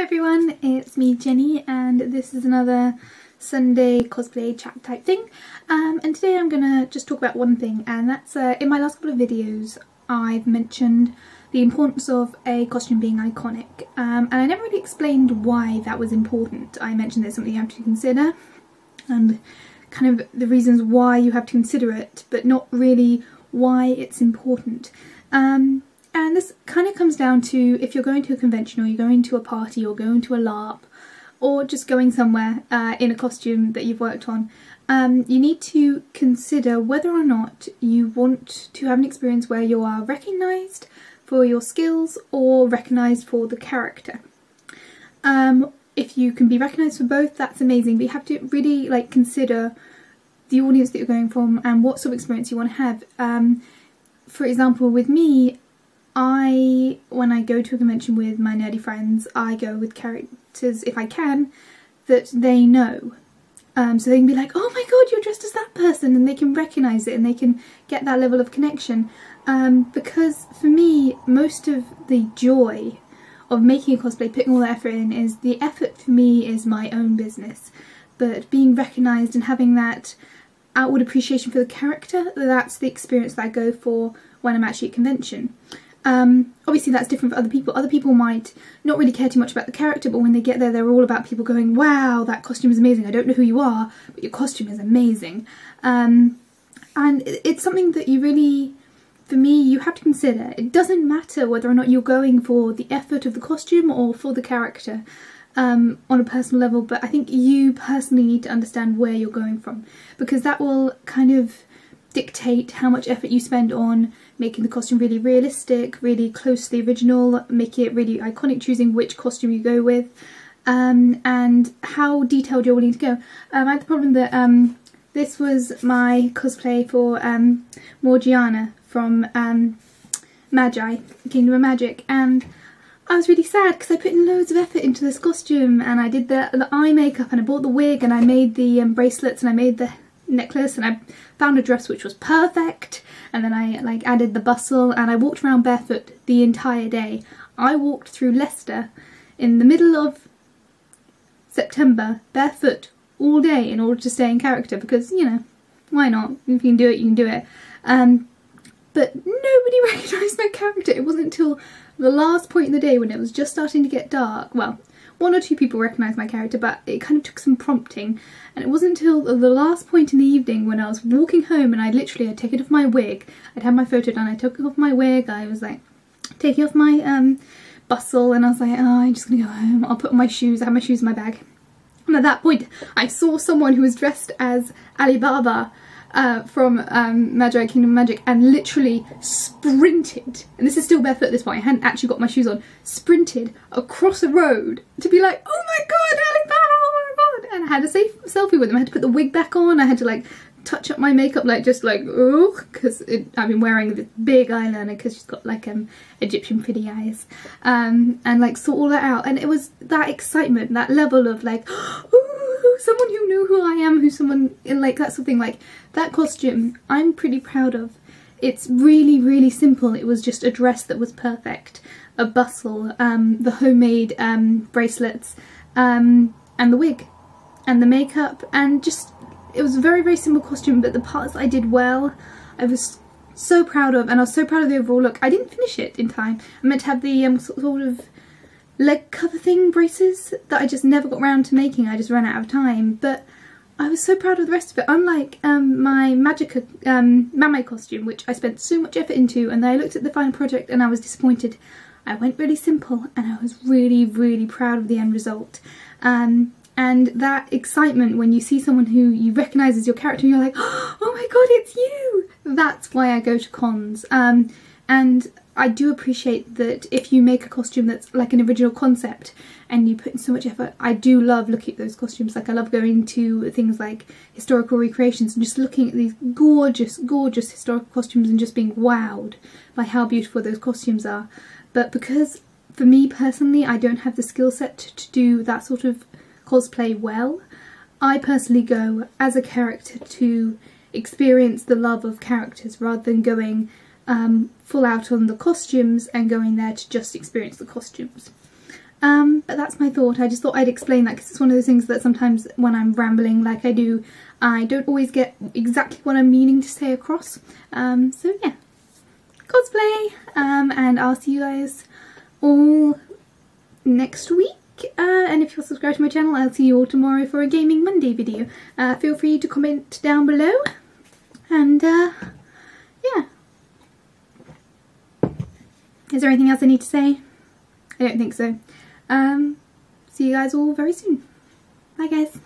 Hi everyone, it's me Jenny and this is another Sunday cosplay chat type thing, and today I'm gonna just talk about one thing, and that's in my last couple of videos I've mentioned the importance of a costume being iconic, and I never really explained why that was important. I mentioned there's something you have to consider and kind of the reasons why you have to consider it, but not really why it's important. And this kind of comes down to if you're going to a convention or you're going to a party or going to a LARP or just going somewhere in a costume that you've worked on, you need to consider whether or not you want to have an experience where you are recognised for your skills or recognised for the character. If you can be recognised for both, that's amazing, but you have to really consider the audience that you're going from and what sort of experience you want to have. For example, with me, when I go to a convention with my nerdy friends, I go with characters, if I can, that they know. So they can be like, oh my god, you're dressed as that person, and they can recognise it and they can get that level of connection. Because for me, most of the joy of making a cosplay, putting all that effort in, is the effort for me is my own business. But being recognised and having that outward appreciation for the character, that's the experience that I go for when I'm actually at convention. Obviously that's different for other people. Other people might not really care too much about the character, but when they get there, they're all about people going, wow, that costume is amazing. I don't know who you are, but your costume is amazing. And it's something that you really, for me, you have to consider. It doesn't matter whether or not you're going for the effort of the costume or for the character on a personal level, but I think you personally need to understand where you're going from, because that will kind of dictate how much effort you spend on making the costume really realistic, really close to the original, make it really iconic, choosing which costume you go with, and how detailed you're willing to go. I had the problem that this was my cosplay for Morgiana from Magi, Kingdom of Magic, and I was really sad because I put in loads of effort into this costume, and I did the eye makeup, and I bought the wig, and I made the bracelets, and I made the necklace, and I found a dress which was perfect, and then I added the bustle, and I walked around barefoot the entire day. I walked through Leicester in the middle of September barefoot all day in order to stay in character, because, you know, why not? If you can do it, you can do it. But nobody recognised my character. It wasn't until the last point in the day when it was just starting to get dark. Well, one or two people recognised my character, but it kind of took some prompting, and it wasn't until the last point in the evening when I was walking home and I'd taken off my wig. I'd had my photo done, I took off my wig, I was like taking off my bustle, and I was like, oh, I'm just gonna go home, I'll put on my shoes. I had my shoes in my bag, and at that point I saw someone who was dressed as Alibaba from Magi Kingdom of Magic, and literally sprinted, and this is still barefoot at this point, I hadn't actually got my shoes on, sprinted across a road to be like, oh my god, Alibaba, oh my god, and I had a selfie with him. I had to put the wig back on, I had to touch up my makeup, oh, because I've been wearing this big eyeliner because she's got Egyptian pretty eyes, and sort all that out, and it was that excitement, that level of ooh, someone who knew who I am, who's someone in that sort of thing. That costume I'm pretty proud of. It's really, really simple. It was just a dress that was perfect, a bustle, the homemade bracelets, and the wig and the makeup, and just, it was a very, very simple costume, but the parts I did well, I was so proud of, and I was so proud of the overall look. I didn't finish it in time. I meant to have the sort of leg cover thing braces that I just never got around to making. I just ran out of time, but I was so proud of the rest of it. Unlike my Magica Mame costume, which I spent so much effort into, and then I looked at the final project and I was disappointed. I went really simple, and I was really, really proud of the end result. And that excitement when you see someone who you recognise as your character, and you're like, oh my god, it's you! That's why I go to cons. And I do appreciate that if you make a costume that's like an original concept and you put in so much effort, I do love looking at those costumes. I love going to things like historical recreations and just looking at these gorgeous, gorgeous historical costumes and just being wowed by how beautiful those costumes are. But because, for me personally, I don't have the skill set to do that sort of cosplay well, I personally go as a character to experience the love of characters rather than going full out on the costumes and going there to just experience the costumes. But that's my thought. I just thought I'd explain that because it's one of those things that sometimes when I'm rambling like I do, I don't always get exactly what I'm meaning to say across. So yeah, cosplay, and I'll see you guys all next week. And if you're subscribed to my channel, I'll see you all tomorrow for a Gaming Monday video. Feel free to comment down below, and yeah. Is there anything else I need to say? I don't think so. See you guys all very soon. Bye guys.